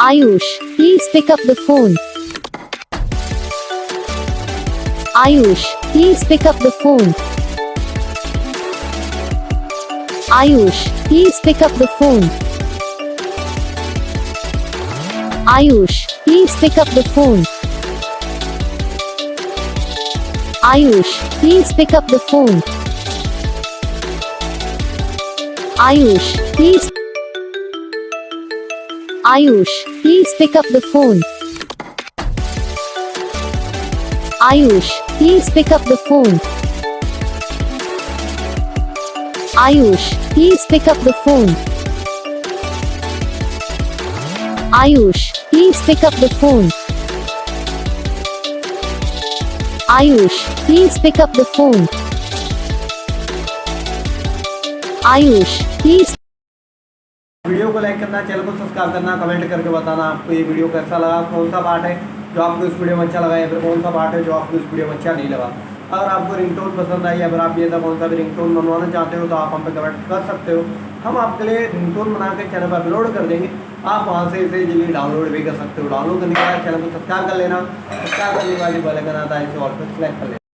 Ayush, please pick up the phone. Ayush, please pick up the phone. Ayush, please pick up the phone. Ayush, please pick up the phone. Ayush, please pick up the phone. Ayush, please. Ayush, please pick up the phone. Ayush, please pick up the phone. Ayush, please pick up the phone. Ayush, please pick up the phone. Ayush, please pick up the phone. Ayush, please. Video को like करना, channel को subscribe करना, comment करके बताना आपको ये video कैसा लगा, कौन सा पार्ट है जो आपको इस वीडियो में अच्छा लगा या फिर कौन सा पार्ट है जो आपको इस वीडियो में अच्छा नहीं लगा। अगर आपको रिंगटोन पसंद आई या फिर आप ये था कौन सा भी रिंगटोन बनवाना चाहते हो तो आप हम पे कमेंट कर सकते हो। हम आपके लिए रिंगटोन बना के चैनल पर अपलोड कर देंगे, आप वहाँ से इसे जल्दी डाउनलोड भी कर सकते हो। डाउनलोड करने के बाद चैनल को सब्सक्राइब कर लेना, सब्सक्राइब करने के बाद बेल आइकन आता है इसे ऑल पे सेलेक्ट कर लेना।